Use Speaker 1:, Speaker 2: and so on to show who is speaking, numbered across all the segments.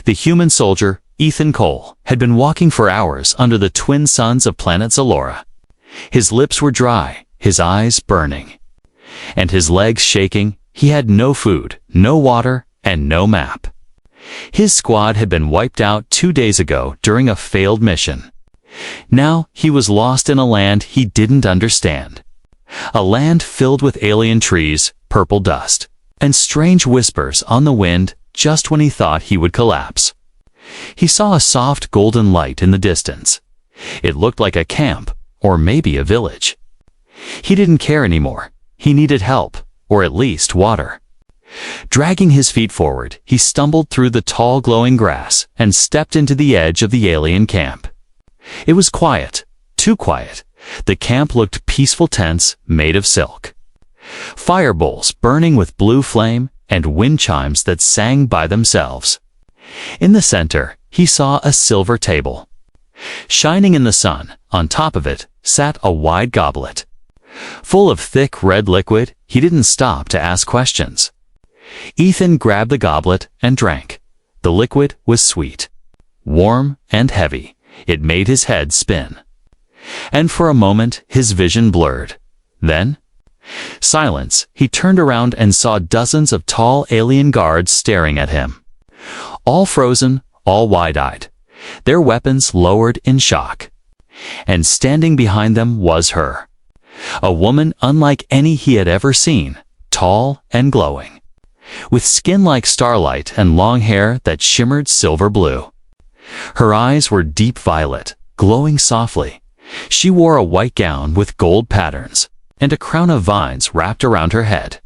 Speaker 1: The human soldier, Ethan Cole, had been walking for hours under the twin suns of planet Zalora. His lips were dry, his eyes burning, and his legs shaking. He had no food, no water, and no map. His squad had been wiped out 2 days ago during a failed mission. Now he was lost in a land he didn't understand. A land filled with alien trees, purple dust, and strange whispers on the wind just when he thought he would collapse. He saw a soft golden light in the distance. It looked like a camp, or maybe a village. He didn't care anymore. He needed help, or at least water. Dragging his feet forward, he stumbled through the tall glowing grass and stepped into the edge of the alien camp. It was quiet, too quiet. The camp looked peaceful tents made of silk. Fire bowls burning with blue flame and wind chimes that sang by themselves. In the center, he saw a silver table. Shining in the sun, on top of it, sat a wide goblet. Full of thick red liquid, he didn't stop to ask questions. Ethan grabbed the goblet and drank. The liquid was sweet, warm and heavy. It made his head spin. And for a moment, his vision blurred. Then, silence. He turned around and saw dozens of tall alien guards staring at him. All frozen, all wide-eyed, their weapons lowered in shock. And standing behind them was her. A woman unlike any he had ever seen, tall and glowing, with skin like starlight and long hair that shimmered silver blue. Her eyes were deep violet, glowing softly. She wore a white gown with gold patterns, and a crown of vines wrapped around her head.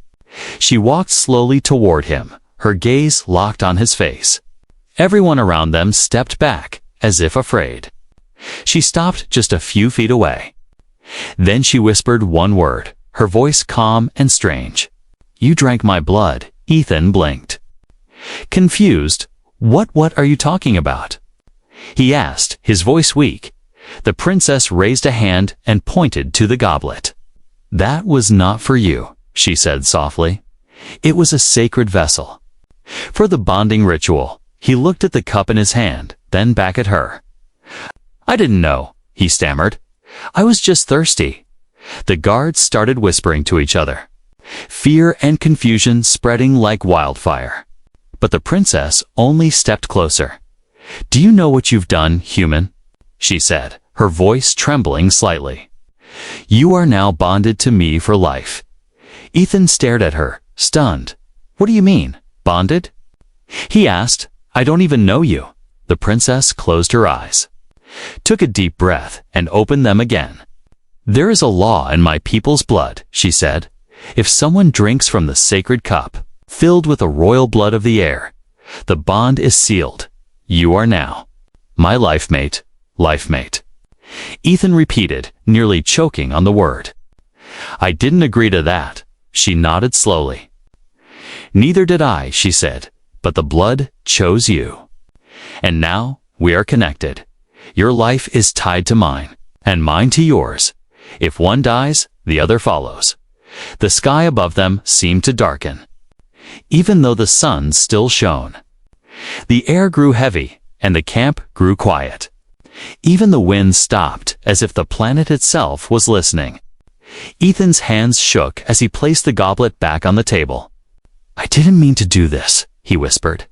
Speaker 1: She walked slowly toward him, her gaze locked on his face. Everyone around them stepped back, as if afraid. She stopped just a few feet away. Then she whispered one word, her voice calm and strange. "You drank my blood." Ethan blinked. Confused, What are you talking about?" he asked, his voice weak. The princess raised a hand and pointed to the goblet. "That was not for you," she said softly. "It was a sacred vessel. For the bonding ritual." He looked at the cup in his hand, then back at her. "I didn't know," he stammered. "I was just thirsty." The guards started whispering to each other, fear and confusion spreading like wildfire. But the princess only stepped closer. "Do you know what you've done, human?" she said, her voice trembling slightly. "You are now bonded to me for life." Ethan stared at her, stunned. "What do you mean, bonded?" he asked. "I don't even know you." The princess closed her eyes, took a deep breath, and opened them again. "There is a law in my people's blood," she said. "If someone drinks from the sacred cup, filled with the royal blood of the air, the bond is sealed. You are now my life mate." Ethan repeated, nearly choking on the word. "I didn't agree to that." She nodded slowly. "Neither did I," she said, "but the blood chose you. And now we are connected. Your life is tied to mine, and mine to yours. If one dies, the other follows." The sky above them seemed to darken, even though the sun still shone. The air grew heavy, and the camp grew quiet. Even the wind stopped, as if the planet itself was listening. Ethan's hands shook as he placed the goblet back on the table. "I didn't mean to do this," he whispered.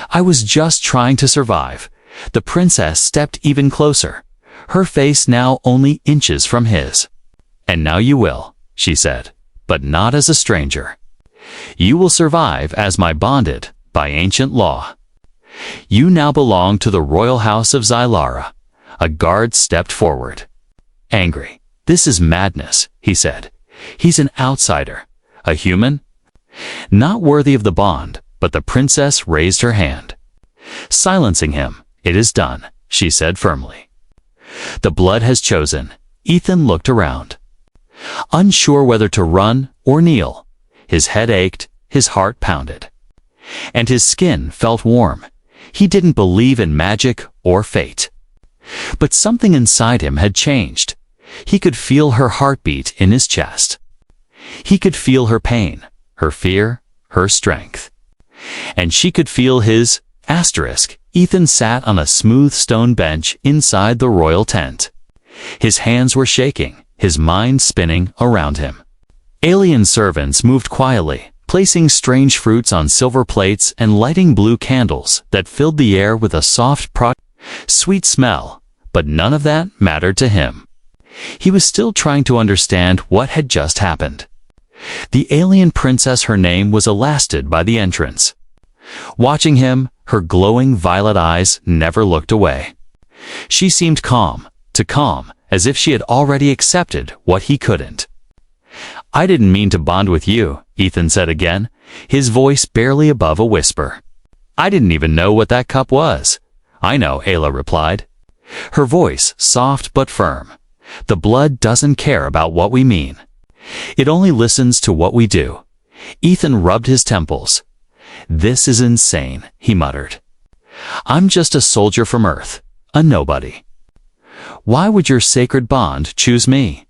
Speaker 1: "I was just trying to survive." The princess stepped even closer, her face now only inches from his. "And now you will," she said, "but not as a stranger. You will survive as my bonded, by ancient law. You now belong to the royal house of Zylara." A guard stepped forward. Angry. "This is madness," he said. "He's an outsider, a human, not worthy of the bond." But the princess raised her hand. Silencing him. "It is done," she said firmly. "The blood has chosen." Ethan looked around, unsure whether to run or kneel. His head ached, his heart pounded, and his skin felt warm. He didn't believe in magic or fate. But something inside him had changed. He could feel her heartbeat in his chest. He could feel her pain, her fear, her strength. And she could feel his Ethan sat on a smooth stone bench inside the royal tent. His hands were shaking, his mind spinning around him. Alien servants moved quietly, placing strange fruits on silver plates and lighting blue candles that filled the air with a soft, sweet smell, but none of that mattered to him. He was still trying to understand what had just happened. The alien princess, her name was Elastid, by the entrance. Watching him, her glowing violet eyes never looked away. She seemed calm, as if she had already accepted what he couldn't. "I didn't mean to bond with you," Ethan said again, his voice barely above a whisper. "I didn't even know what that cup was." "I know," Ayla replied, her voice soft but firm. "The blood doesn't care about what we mean. It only listens to what we do." Ethan rubbed his temples. "This is insane," he muttered. "I'm just a soldier from Earth, a nobody. Why would your sacred bond choose me?"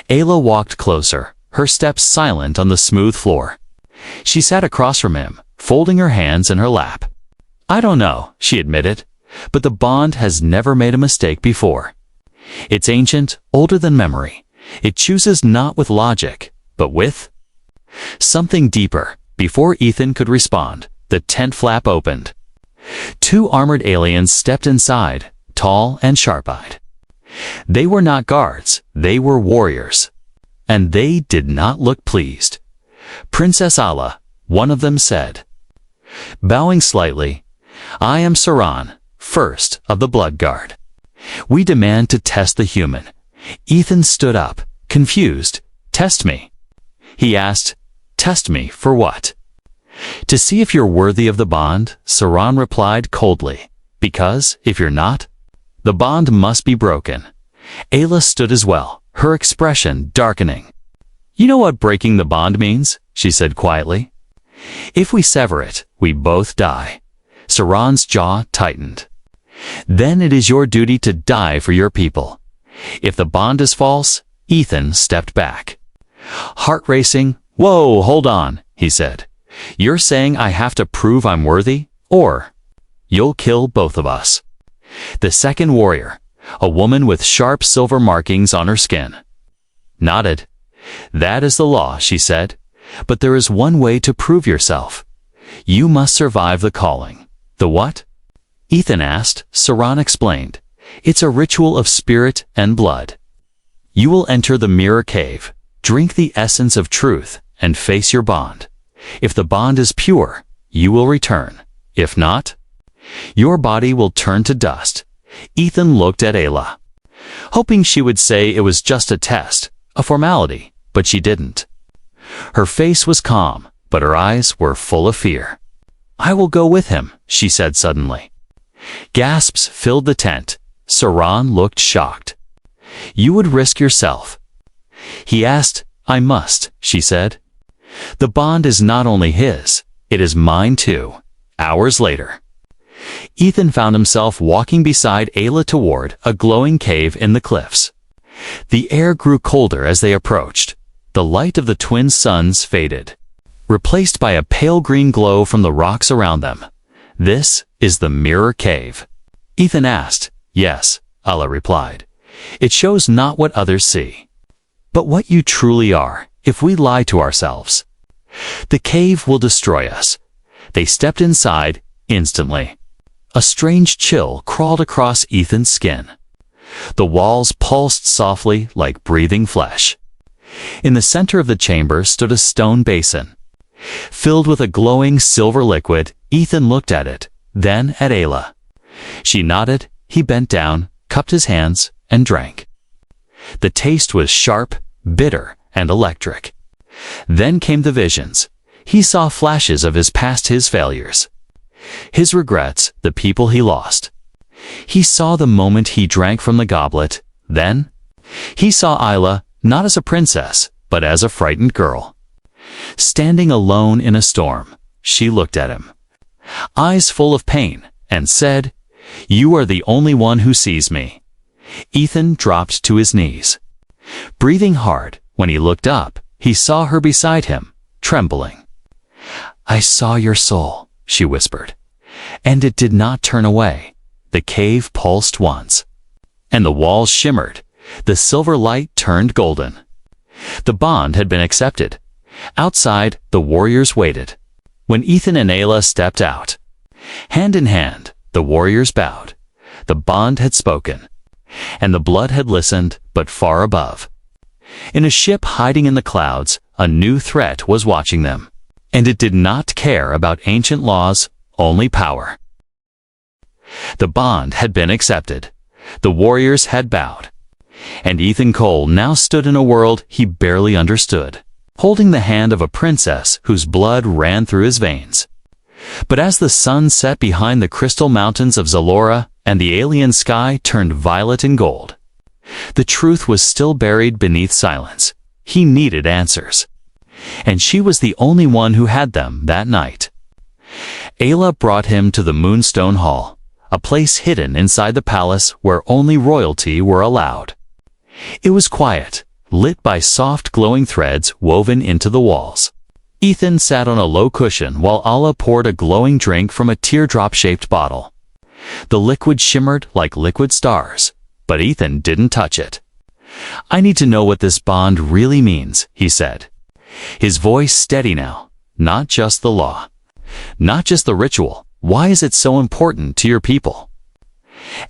Speaker 1: Ayla walked closer, her steps silent on the smooth floor. She sat across from him, folding her hands in her lap. "I don't know," she admitted, "but the bond has never made a mistake before. It's ancient, older than memory. It chooses not with logic, but with something deeper." Before Ethan could respond, the tent flap opened. 2 armored aliens stepped inside, tall and sharp-eyed. They were not guards, they were warriors. And they did not look pleased. "Princess Ala," one of them said. Bowing slightly, "I am Saran, first of the Blood Guard. We demand to test the human." Ethan stood up, confused. "Test me?" He asked. "Test me for what?" "To see if you're worthy of the bond," Saran replied coldly. "Because, if you're not, the bond must be broken." Ayla stood as well, her expression darkening. "You know what breaking the bond means?" she said quietly. "If we sever it, we both die." Saran's jaw tightened. "Then it is your duty to die for your people. If the bond is false," Ethan stepped back. Heart racing. "Whoa, hold on," he said. "You're saying I have to prove I'm worthy, or you'll kill both of us." The second warrior, a woman with sharp silver markings on her skin, nodded. "That is the law," she said. "But there is one way to prove yourself. You must survive the calling." "The what?" Ethan asked. Saran explained. "It's a ritual of spirit and blood. You will enter the mirror cave, drink the essence of truth, and face your bond. If the bond is pure, you will return. If not, your body will turn to dust." Ethan looked at Ayla, hoping she would say it was just a test, a formality, but she didn't. Her face was calm, but her eyes were full of fear. "I will go with him," she said suddenly. Gasps filled the tent. Saran looked shocked. "You would risk yourself?" He asked. "I must," she said. "The bond is not only his, it is mine too." Hours later, Ethan found himself walking beside Ayla toward a glowing cave in the cliffs. The air grew colder as they approached. The light of the twin suns faded, replaced by a pale green glow from the rocks around them. "This is the mirror cave?" Ethan asked. "Yes," Ayla replied. "It shows not what others see, but what you truly are. If we lie to ourselves, the cave will destroy us." They stepped inside instantly. A strange chill crawled across Ethan's skin. The walls pulsed softly like breathing flesh. In the center of the chamber stood a stone basin, filled with a glowing silver liquid. Ethan looked at it, then at Ayla. She nodded. He bent down, cupped his hands, and drank. The taste was sharp, bitter, and electric. Then came the visions. He saw flashes of his failures, his regrets, the people he lost. He saw the moment he drank from the goblet. Then he saw Ayla, not as a princess, but as a frightened girl. Standing alone in a storm, she looked at him, eyes full of pain, and said, "You are the only one who sees me." Ethan dropped to his knees, breathing hard. When he looked up, he saw her beside him, trembling. "I saw your soul," she whispered. And it did not turn away. The cave pulsed once. And the walls shimmered. The silver light turned golden. The bond had been accepted. Outside, the warriors waited. When Ethan and Ayla stepped out, hand in hand, the warriors bowed. The bond had spoken. And the blood had listened, but far above. In a ship hiding in the clouds, a new threat was watching them. And it did not care about ancient laws, only power. The bond had been accepted. The warriors had bowed. And Ethan Cole now stood in a world he barely understood, holding the hand of a princess whose blood ran through his veins. But as the sun set behind the crystal mountains of Zalora and the alien sky turned violet and gold, the truth was still buried beneath silence. He needed answers. And she was the only one who had them that night. Ayla brought him to the Moonstone Hall, a place hidden inside the palace where only royalty were allowed. It was quiet, lit by soft glowing threads woven into the walls. Ethan sat on a low cushion while Ayla poured a glowing drink from a teardrop-shaped bottle. The liquid shimmered like liquid stars, but Ethan didn't touch it. "I need to know what this bond really means," he said. His voice steady now, not just the law, not just the ritual. Why is it so important to your people?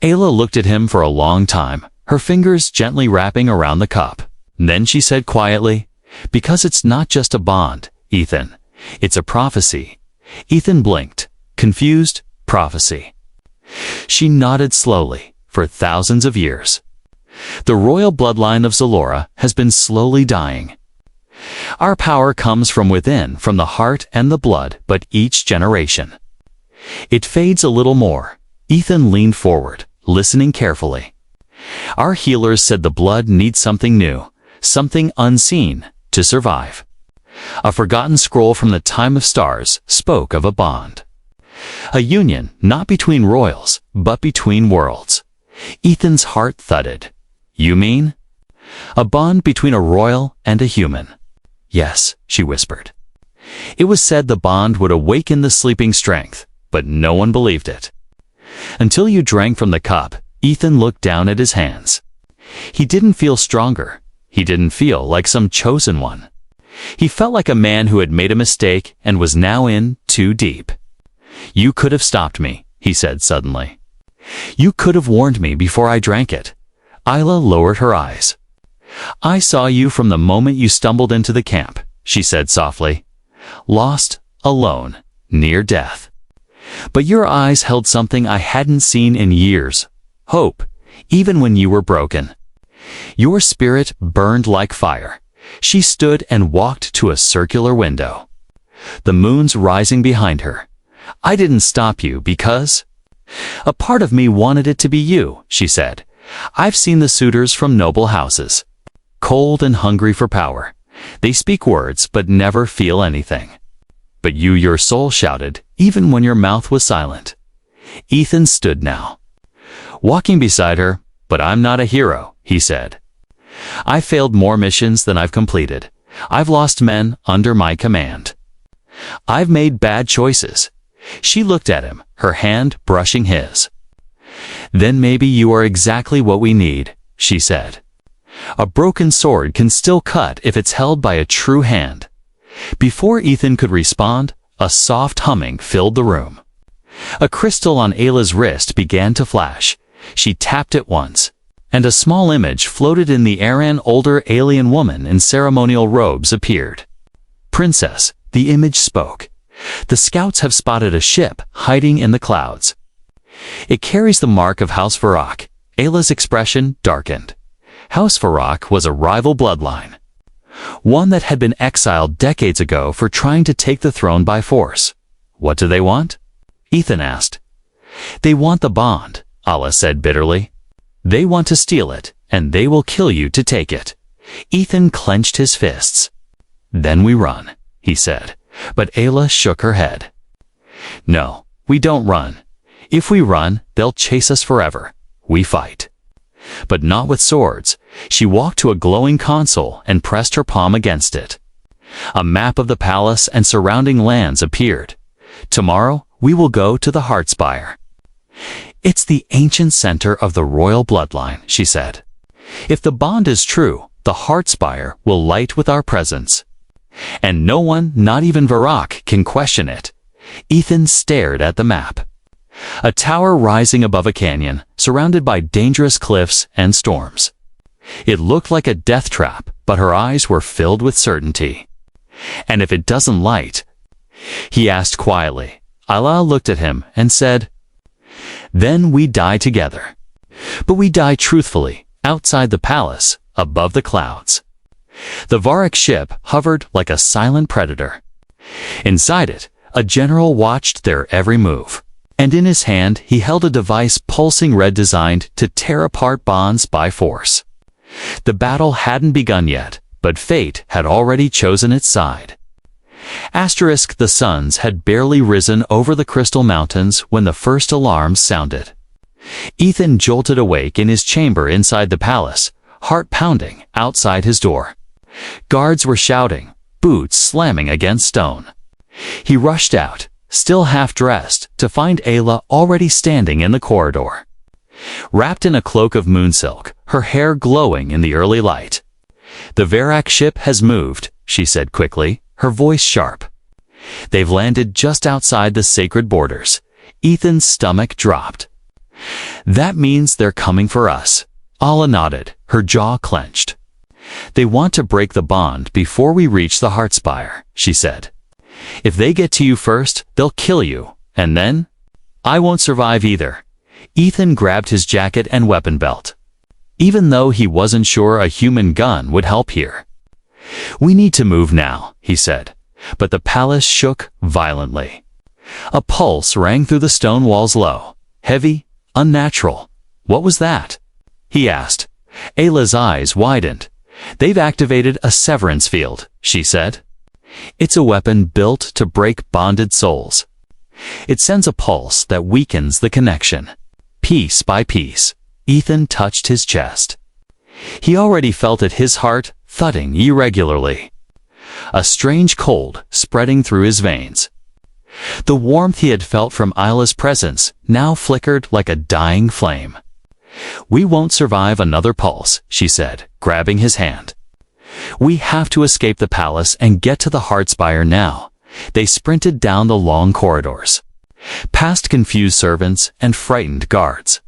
Speaker 1: Ayla looked at him for a long time, her fingers gently wrapping around the cup. Then she said quietly, "Because it's not just a bond, Ethan. It's a prophecy." Ethan blinked, confused. Prophecy. She nodded slowly. For thousands of years, the royal bloodline of Zalora has been slowly dying. Our power comes from within, from the heart and the blood, but each generation, it fades a little more. Ethan leaned forward, listening carefully. Our healers said the blood needs something new, something unseen, to survive. A forgotten scroll from the time of stars spoke of a bond. A union, not between royals, but between worlds. Ethan's heart thudded. "You mean?" "A bond between a royal and a human." "Yes," she whispered. It was said the bond would awaken the sleeping strength, but no one believed it. Until you drank from the cup, Ethan looked down at his hands. He didn't feel stronger. He didn't feel like some chosen one. He felt like a man who had made a mistake and was now in too deep. "You could have stopped me," he said suddenly. "You could have warned me before I drank it." Ayla lowered her eyes. "I saw you from the moment you stumbled into the camp," she said softly. "Lost, alone, near death. But your eyes held something I hadn't seen in years. Hope, even when you were broken. Your spirit burned like fire." She stood and walked to a circular window, the moon's rising behind her. "I didn't stop you because a part of me wanted it to be you," she said. "I've seen the suitors from noble houses, cold and hungry for power. They speak words but never feel anything. But you, your soul shouted, even when your mouth was silent." Ethan stood now, walking beside her. "But I'm not a hero," he said. "I failed more missions than I've completed. I've lost men under my command. I've made bad choices." She looked at him, her hand brushing his. "Then maybe you are exactly what we need," she said. "A broken sword can still cut if it's held by a true hand." Before Ethan could respond, a soft humming filled the room. A crystal on Ayla's wrist began to flash. She tapped it once, and a small image floated in the air. An older alien woman in ceremonial robes appeared. "Princess," the image spoke. "The scouts have spotted a ship hiding in the clouds. It carries the mark of House Varrock." Ayla's expression darkened. House Varrock was a rival bloodline, one that had been exiled decades ago for trying to take the throne by force. "What do they want?" Ethan asked. "They want the bond," Ayla said bitterly. "They want to steal it, and they will kill you to take it." Ethan clenched his fists. "Then we run," he said. But Ayla shook her head. "No, we don't run. If we run, they'll chase us forever. We fight. But not with swords." She walked to a glowing console and pressed her palm against it. A map of the palace and surrounding lands appeared. "Tomorrow, we will go to the Heart Spire. It's the ancient center of the royal bloodline, she said. If the bond is true, the Heart Spire will light with our presence. And no one, not even Varrock, can question it. Ethan stared at the map. A tower rising above a canyon, surrounded by dangerous cliffs and storms. It looked like a death trap, but her eyes were filled with certainty. And if it doesn't light? He asked quietly. Allah looked at him and said, then we die together. But we die truthfully, outside the palace, above the clouds. The Varrock ship hovered like a silent predator. Inside it, a general watched their every move. And in his hand he held a device pulsing red designed to tear apart bonds by force. The battle hadn't begun yet, but fate had already chosen its side. The suns had barely risen over the crystal mountains when the first alarms sounded. Ethan jolted awake in his chamber inside the palace, heart pounding outside his door. Guards were shouting, boots slamming against stone. He rushed out, still half-dressed, to find Ayla already standing in the corridor. Wrapped in a cloak of moonsilk, her hair glowing in the early light. The Varrock ship has moved, she said quickly, her voice sharp. They've landed just outside the sacred borders. Ethan's stomach dropped. That means they're coming for us. Ala nodded, her jaw clenched. They want to break the bond before we reach the Heart Spire, she said. If they get to you first, they'll kill you, and then? I won't survive either. Ethan grabbed his jacket and weapon belt. Even though he wasn't sure a human gun would help here. We need to move now, he said, but the palace shook violently. A pulse rang through the stone walls low, heavy, unnatural. What was that? He asked. Ayla's eyes widened. They've activated a severance field, she said. It's a weapon built to break bonded souls. It sends a pulse that weakens the connection. Piece by piece, Ethan touched his chest. He already felt it, his heart thudding irregularly. A strange cold spreading through his veins. The warmth he had felt from Ayla's presence now flickered like a dying flame. We won't survive another pulse, she said, grabbing his hand. We have to escape the palace and get to the Heart Spire now. They sprinted down the long corridors, past confused servants and frightened guards.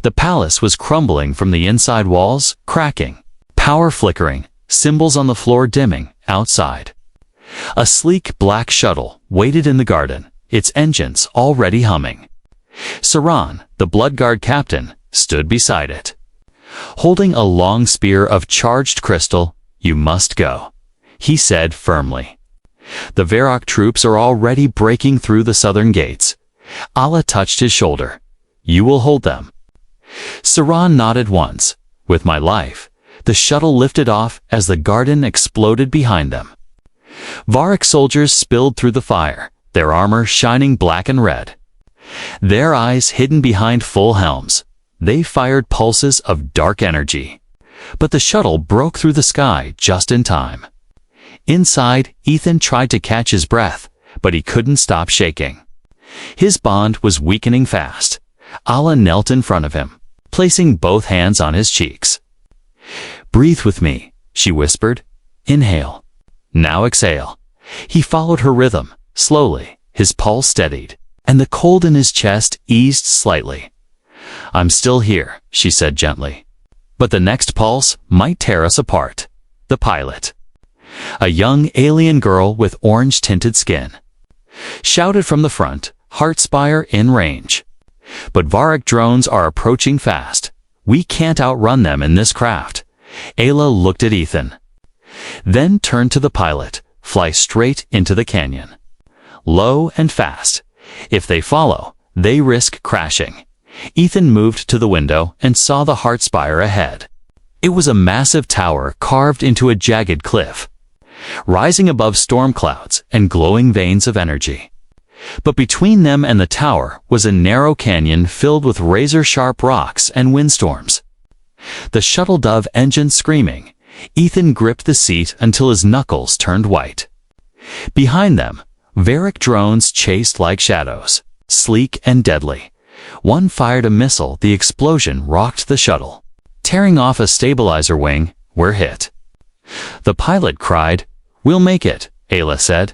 Speaker 1: The palace was crumbling from the inside, walls cracking, power flickering, symbols on the floor dimming outside. A sleek black shuttle waited in the garden, its engines already humming. Saran, the Blood Guard captain, stood beside it. Holding a long spear of charged crystal, you must go, he said firmly. The Varrock troops are already breaking through the southern gates. Allah touched his shoulder. You will hold them. Saran nodded once. With my life. The shuttle lifted off as the garden exploded behind them. Varrock soldiers spilled through the fire, their armor shining black and red. Their eyes hidden behind full helms. They fired pulses of dark energy. But the shuttle broke through the sky just in time. Inside, Ethan tried to catch his breath, but he couldn't stop shaking. His bond was weakening fast. Allah knelt in front of him, placing both hands on his cheeks. Breathe with me, she whispered. Inhale. Now exhale. He followed her rhythm, slowly, his pulse steadied, and the cold in his chest eased slightly. I'm still here, she said gently. But the next pulse might tear us apart. The pilot, a young alien girl with orange-tinted skin, shouted from the front, Heart Spire in range. But Varrock drones are approaching fast. We can't outrun them in this craft. Ayla looked at Ethan. Then turned to the pilot, fly straight into the canyon. Low and fast. If they follow, they risk crashing. Ethan moved to the window and saw the Heart Spire ahead. It was a massive tower carved into a jagged cliff, rising above storm clouds and glowing veins of energy. But between them and the tower was a narrow canyon filled with razor-sharp rocks and windstorms. The shuttle dove engine screaming, Ethan gripped the seat until his knuckles turned white. Behind them, Varric drones chased like shadows, sleek and deadly. One fired a missile. The explosion rocked the shuttle. Tearing off a stabilizer wing, we're hit. The pilot cried. We'll make it, Ayla said.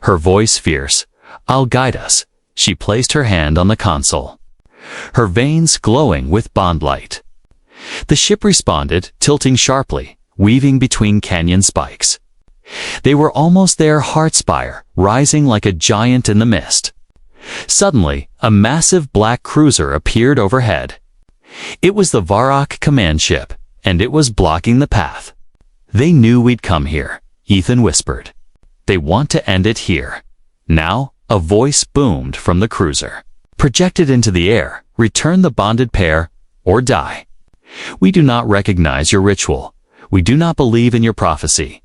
Speaker 1: Her voice fierce. I'll guide us. She placed her hand on the console, her veins glowing with bond light. The ship responded, tilting sharply, weaving between canyon spikes. They were almost there, Heartspire, rising like a giant in the mist. Suddenly, a massive black cruiser appeared overhead. It was the Varrock command ship, and it was blocking the path. They knew we'd come here, Ethan whispered. They want to end it here. Now, a voice boomed from the cruiser. Projected into the air, return the bonded pair, or die. We do not recognize your ritual. We do not believe in your prophecy.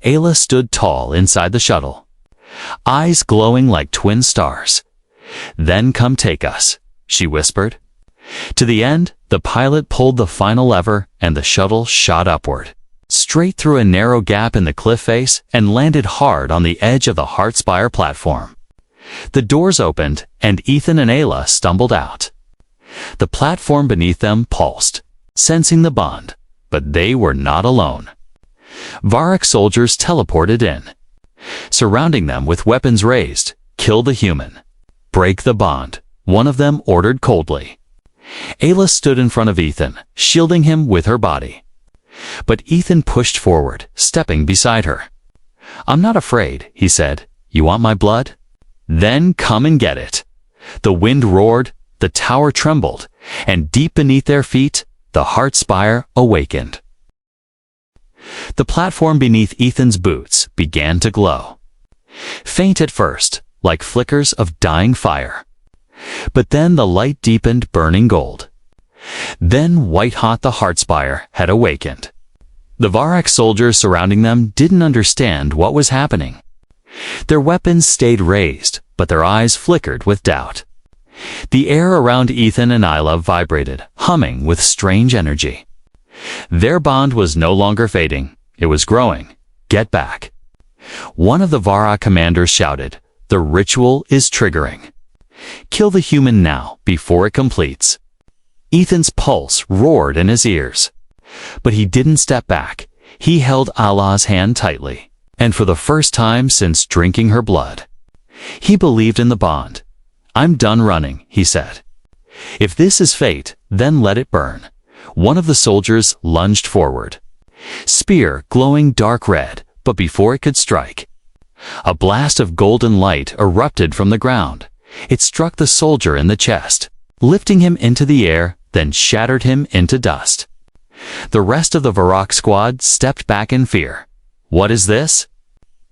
Speaker 1: Ayla stood tall inside the shuttle, eyes glowing like twin stars. Then come take us, she whispered. To the end, the pilot pulled the final lever and the shuttle shot upward, straight through a narrow gap in the cliff face and landed hard on the edge of the Heartspire platform. The doors opened and Ethan and Ayla stumbled out. The platform beneath them pulsed, sensing the bond, but they were not alone. Varrock soldiers teleported in, surrounding them with weapons raised. Kill the human. Break the bond, one of them ordered coldly. Ayla stood in front of Ethan, shielding him with her body. But Ethan pushed forward, stepping beside her. I'm not afraid, he said. You want my blood? Then come and get it. The wind roared, the tower trembled, and deep beneath their feet, the Heartspire awakened. The platform beneath Ethan's boots began to glow. Faint at first, like flickers of dying fire. But then the light deepened, burning gold. Then white-hot the Heartspire had awakened. The Varrock soldiers surrounding them didn't understand what was happening. Their weapons stayed raised, but their eyes flickered with doubt. The air around Ethan and Ayla vibrated, humming with strange energy. Their bond was no longer fading, it was growing. Get back. One of the Varrock commanders shouted, the ritual is triggering. Kill the human now, before it completes. Ethan's pulse roared in his ears. But he didn't step back. He held Ayla's hand tightly, and for the first time since drinking her blood. He believed in the bond. I'm done running, he said. If this is fate, then let it burn. One of the soldiers lunged forward. Spear glowing dark red, but before it could strike, a blast of golden light erupted from the ground. It struck the soldier in the chest, lifting him into the air, then shattered him into dust. The rest of the Varrock squad stepped back in fear. What is this?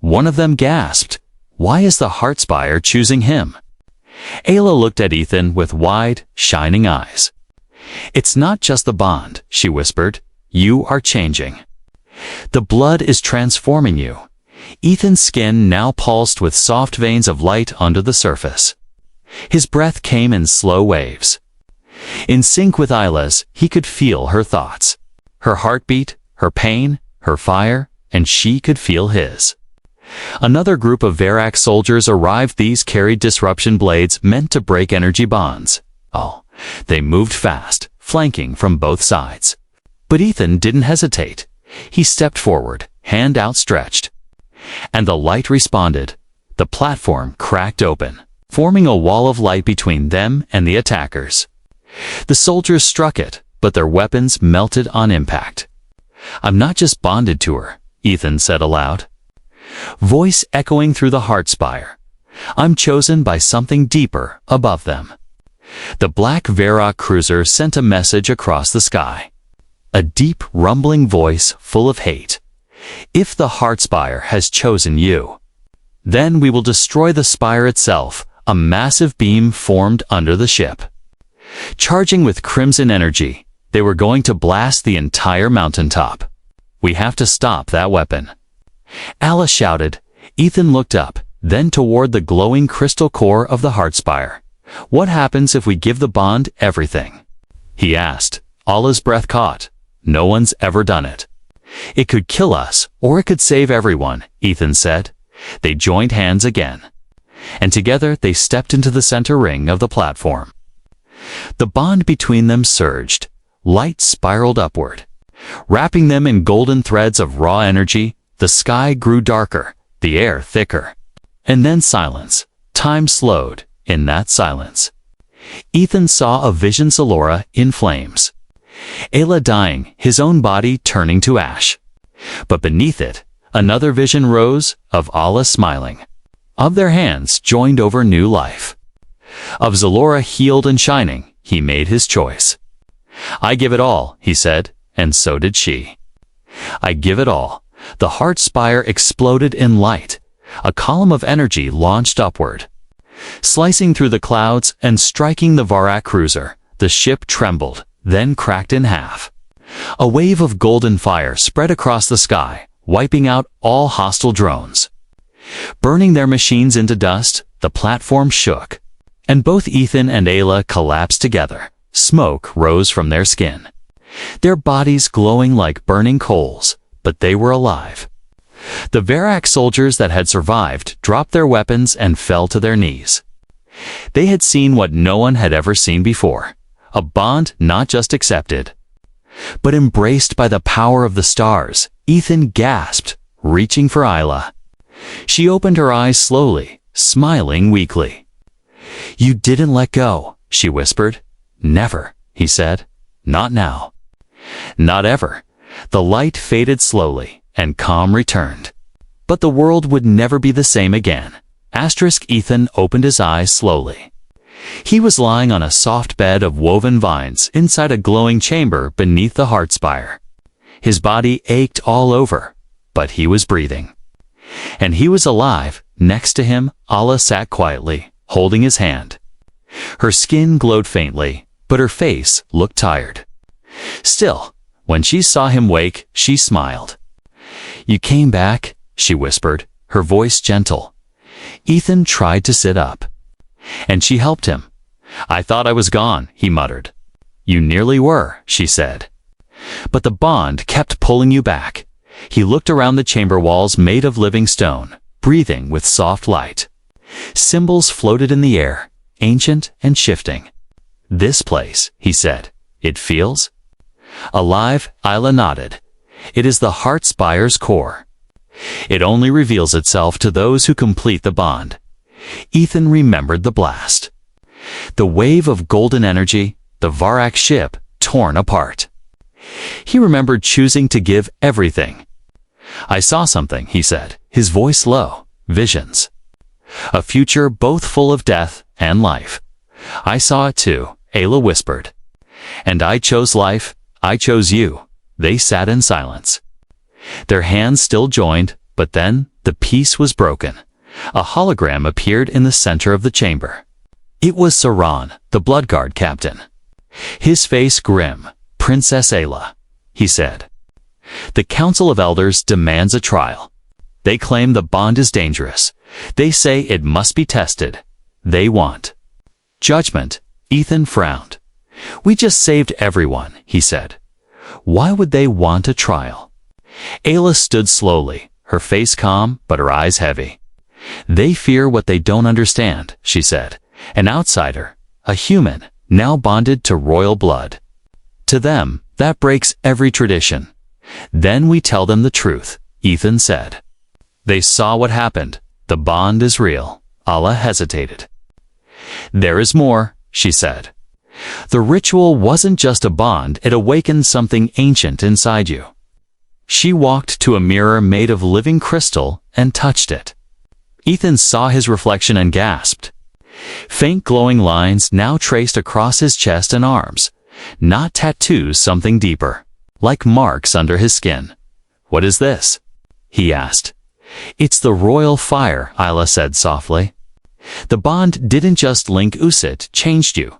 Speaker 1: One of them gasped. Why is the Heartspire choosing him? Ayla looked at Ethan with wide, shining eyes. It's not just the bond, she whispered. You are changing. The blood is transforming you. Ethan's skin now pulsed with soft veins of light under the surface. His breath came in slow waves. In sync with Ayla's, he could feel her thoughts. Her heartbeat, her pain, her fire, and she could feel his. Another group of Varrock soldiers arrived. These carried disruption blades meant to break energy bonds. Oh, they moved fast, flanking from both sides. But Ethan didn't hesitate. He stepped forward, hand outstretched. And the light responded. The platform cracked open, forming a wall of light between them and the attackers. The soldiers struck it, but their weapons melted on impact. I'm not just bonded to her, Ethan said aloud. Voice echoing through the Heartspire. I'm chosen by something deeper above them. The black Varrock cruiser sent a message across the sky. A deep, rumbling voice full of hate. If the Heartspire has chosen you, then we will destroy the spire itself. A massive beam formed under the ship. Charging with crimson energy, they were going to blast the entire mountaintop. We have to stop that weapon. Ayla shouted. Ethan looked up, then toward the glowing crystal core of the Heartspire. What happens if we give the bond everything? He asked. Ayla's breath caught. No one's ever done it. It could kill us, or it could save everyone, Ethan said. They joined hands again. and together they stepped into the center ring of the platform. The bond between them surged. Light spiraled upward. Wrapping them in golden threads of raw energy, the sky grew darker, the air thicker. And then silence. Time slowed in that silence. Ethan saw a vision: Zalora in flames. Ayla dying, his own body turning to ash. But beneath it, another vision rose, of Allah smiling. Of their hands joined over new life. Of Zalora healed and shining, he made his choice. "I give it all," he said, and so did she. "I give it all." The heart spire exploded in light. A column of energy launched upward. Slicing through the clouds and striking the Varak cruiser, the ship trembled, then cracked in half. A wave of golden fire spread across the sky, wiping out all hostile drones. Burning their machines into dust, the platform shook. And both Ethan and Ayla collapsed together. Smoke rose from their skin. Their bodies glowing like burning coals, but they were alive. The Varak soldiers that had survived dropped their weapons and fell to their knees. They had seen what no one had ever seen before. A bond not just accepted, but embraced by the power of the stars. Ethan gasped, reaching for Ayla. She opened her eyes slowly, smiling weakly. "You didn't let go," she whispered. "Never," he said. "Not now." Not ever. The light faded slowly, and calm returned. But the world would never be the same again. Ethan opened his eyes slowly. He was lying on a soft bed of woven vines inside a glowing chamber beneath the heart spire. His body ached all over, but he was breathing. And he was alive. Next to him, Allah sat quietly, holding his hand. Her skin glowed faintly, but her face looked tired. Still, when she saw him wake, she smiled. "You came back," she whispered, her voice gentle. Ethan tried to sit up, and she helped him. "I thought I was gone," he muttered. "You nearly were," she said. "But the bond kept pulling you back." He looked around the chamber walls made of living stone, breathing with soft light. Symbols floated in the air, ancient and shifting. "This place," he said, "it feels alive." Ayla nodded. "It is the heart spire's core. It only reveals itself to those who complete the bond." Ethan remembered the blast. The wave of golden energy, the Varak ship, torn apart. He remembered choosing to give everything. "I saw something," he said, his voice low. "Visions. A future both full of death and life." "I saw it too," Ayla whispered. "And I chose life. I chose you." They sat in silence. Their hands still joined, but then the peace was broken. A hologram appeared in the center of the chamber. It was Saran, the Bloodguard captain. His face grim. "Princess Ayla," he said. "The Council of Elders demands a trial. They claim the bond is dangerous. They say it must be tested. They want judgment." Ethan frowned. "We just saved everyone," he said. "Why would they want a trial?" Ayla stood slowly, her face calm but her eyes heavy. "They fear what they don't understand," she said. "An outsider, a human, now bonded to royal blood. To them, that breaks every tradition." "Then we tell them the truth," Ethan said. "They saw what happened. The bond is real." Allah hesitated. "There is more," she said. "The ritual wasn't just a bond, it awakened something ancient inside you." She walked to a mirror made of living crystal and touched it. Ethan saw his reflection and gasped. Faint glowing lines now traced across his chest and arms. Not tattoos, something deeper, like marks under his skin. "What is this?" he asked. "It's the royal fire," Ayla said softly. "The bond didn't just link us, it changed you.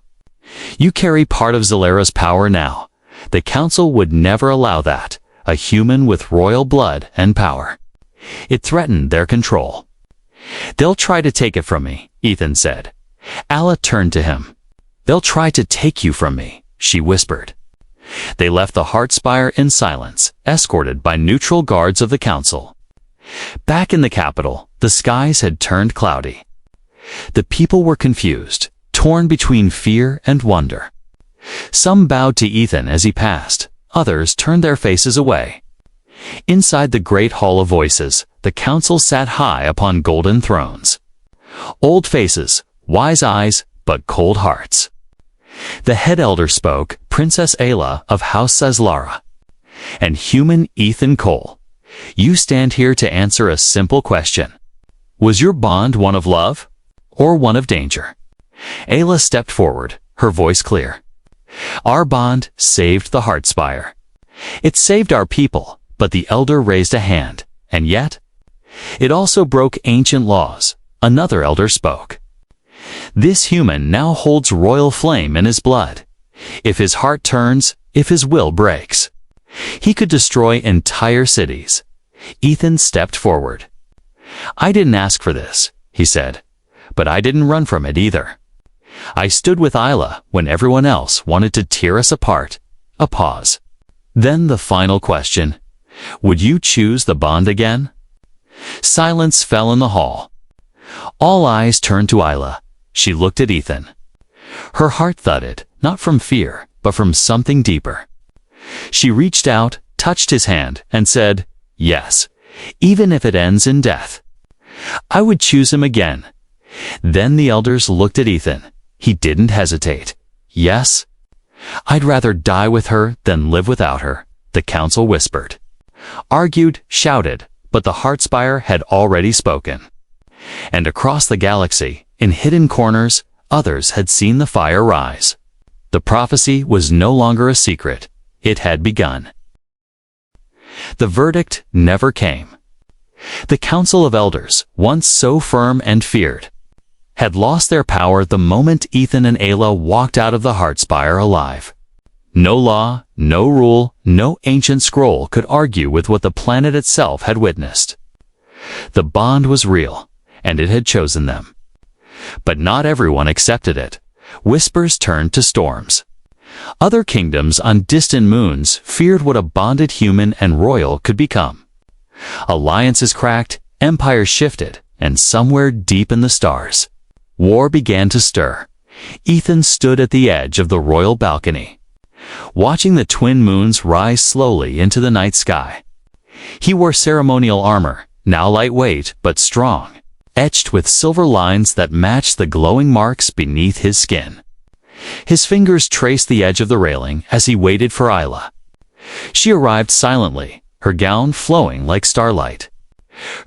Speaker 1: You carry part of Zalera's power now. The council would never allow that, a human with royal blood and power. It threatened their control." "They'll try to take it from me," Ethan said. Ayla turned to him. "They'll try to take you from me," she whispered. They left the heart spire in silence, escorted by neutral guards of the council. Back in the capital, the skies had turned cloudy. The people were confused, torn between fear and wonder. Some bowed to Ethan as he passed, others turned their faces away. Inside the great hall of voices, the council sat high upon golden thrones. Old faces, wise eyes, but cold hearts. The head elder spoke, Princess Ayla of House Sazlara. And human Ethan Cole, you stand here to answer a simple question. Was your bond one of love, or one of danger? Ayla stepped forward, her voice clear. Our bond saved the Heartspire. It saved our people, but the elder raised a hand, and yet, it also broke ancient laws. Another elder spoke. This human now holds royal flame in his blood. If his heart turns, if his will breaks, he could destroy entire cities. Ethan stepped forward. I didn't ask for this, he said, but I didn't run from it either. I stood with Ayla when everyone else wanted to tear us apart. A pause. Then the final question. Would you choose the bond again? Silence fell in the hall. All eyes turned to Ayla. She looked at Ethan. Her heart thudded, not from fear, but from something deeper. She reached out, touched his hand, and said, yes, even if it ends in death. I would choose him again. Then the elders looked at Ethan. He didn't hesitate. Yes, I'd rather die with her than live without her, the council whispered. Argued, shouted, but the Heartspire had already spoken. And across the galaxy, in hidden corners, others had seen the fire rise. The prophecy was no longer a secret. It had begun. The verdict never came. The Council of Elders, once so firm and feared, had lost their power the moment Ethan and Ayla walked out of the Heartspire alive. No law, no rule, no ancient scroll could argue with what the planet itself had witnessed. The bond was real, and it had chosen them. But not everyone accepted it. Whispers turned to storms. Other kingdoms on distant moons feared what a bonded human and royal could become. Alliances cracked, empires shifted, and somewhere deep in the stars, war began to stir. Ethan stood at the edge of the royal balcony, watching the twin moons rise slowly into the night sky. He wore ceremonial armor, now lightweight but strong, etched with silver lines that matched the glowing marks beneath his skin. His fingers traced the edge of the railing as he waited for Ayla. She arrived silently, her gown flowing like starlight.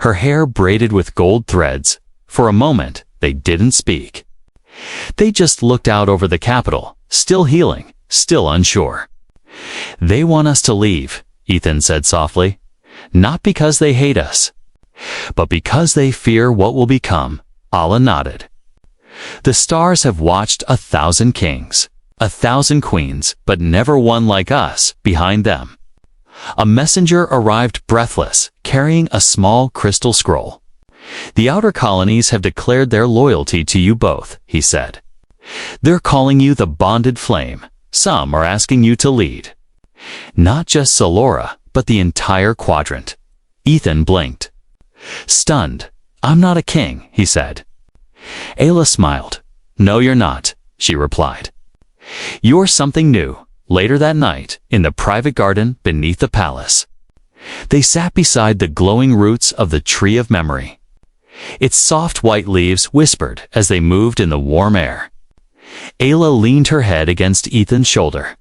Speaker 1: Her hair braided with gold threads. For a moment, they didn't speak. They just looked out over the capital, still healing, still unsure. They want us to leave, Ethan said softly. Not because they hate us, but because they fear what will become. Ayla nodded. The stars have watched 1,000 kings, 1,000 queens, but never one like us behind them. A messenger arrived breathless, carrying a small crystal scroll. The outer colonies have declared their loyalty to you both, he said. They're calling you the bonded flame. Some are asking you to lead. Not just Sazlara, but the entire quadrant. Ethan blinked. Stunned. I'm not a king, he said. Ayla smiled. No, you're not, she replied. You're something new. Later that night, in the private garden beneath the palace, they sat beside the glowing roots of the tree of memory. Its soft white leaves whispered as they moved in the warm air. Ayla leaned her head against Ethan's shoulder.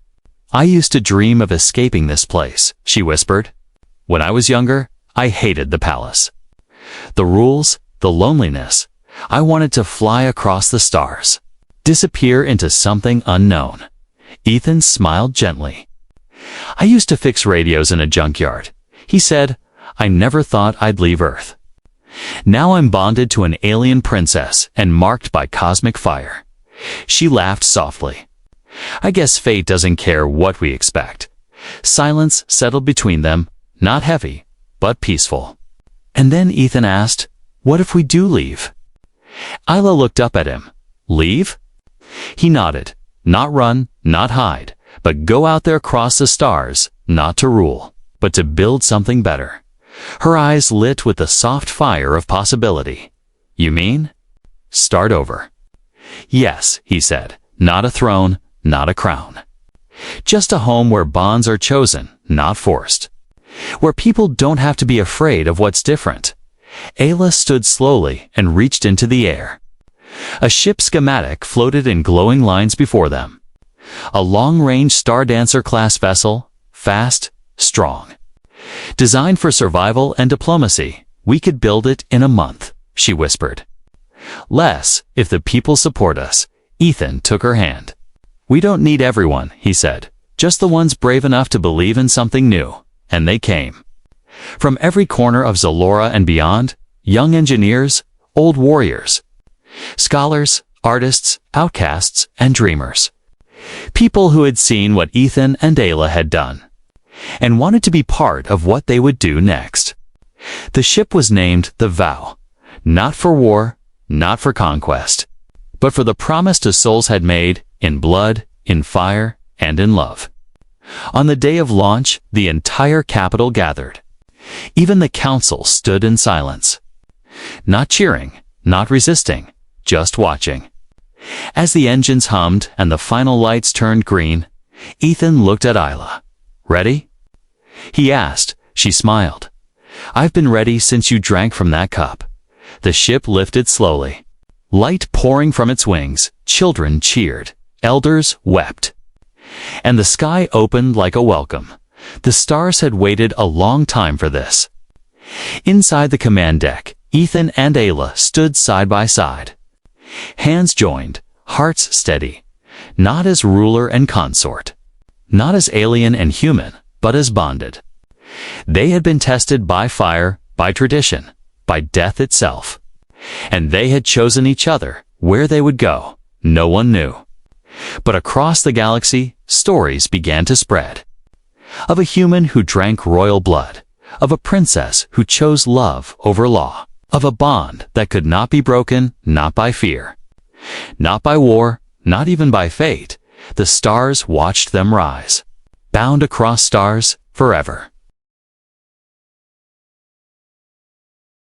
Speaker 1: I used to dream of escaping this place, she whispered. When I was younger, I hated the palace. The rules, the loneliness. I wanted to fly across the stars, disappear into something unknown. Ethan smiled gently. I used to fix radios in a junkyard. He said, I never thought I'd leave Earth. Now I'm bonded to an alien princess and marked by cosmic fire. She laughed softly. I guess fate doesn't care what we expect. Silence settled between them, not heavy, but peaceful. And then Ethan asked, what if we do leave? Ayla looked up at him. Leave? He nodded. Not run, not hide, but go out there across the stars, not to rule, but to build something better. Her eyes lit with the soft fire of possibility. You mean? start over. Yes, he said, not a throne, not a crown. Just a home where bonds are chosen, not forced. Where people don't have to be afraid of what's different. Ayla stood slowly and reached into the air. A ship schematic floated in glowing lines before them. A long-range Star Dancer-class vessel, fast, strong. Designed for survival and diplomacy, we could build it in a month, she whispered. Less, if the people support us. Ethan took her hand. We don't need everyone, he said, just the ones brave enough to believe in something new. And they came. From every corner of Zalora and beyond, young engineers, old warriors, scholars, artists, outcasts, and dreamers. People who had seen what Ethan and Ayla had done, and wanted to be part of what they would do next. The ship was named the Vow, not for war, not for conquest, but for the promise the souls had made in blood, in fire, and in love. On the day of launch, the entire capital gathered. Even the council stood in silence. Not cheering, not resisting, just watching. As the engines hummed and the final lights turned green, Ethan looked at Ayla. Ready? He asked. She smiled. I've been ready since you drank from that cup. The ship lifted slowly. Light pouring from its wings, children cheered, elders wept. And the sky opened like a welcome. The stars had waited a long time for this. Inside the command deck, Ethan and Ayla stood side by side. Hands joined, hearts steady, not as ruler and consort, not as alien and human, but as bonded. They had been tested by fire, by tradition, by death itself. And they had chosen each other. Where they would go, no one knew. But across the galaxy, stories began to spread. Of a human who drank royal blood, of a princess who chose love over law, of a bond that could not be broken, not by fear, not by war, not even by fate. The stars watched them rise, bound across stars forever.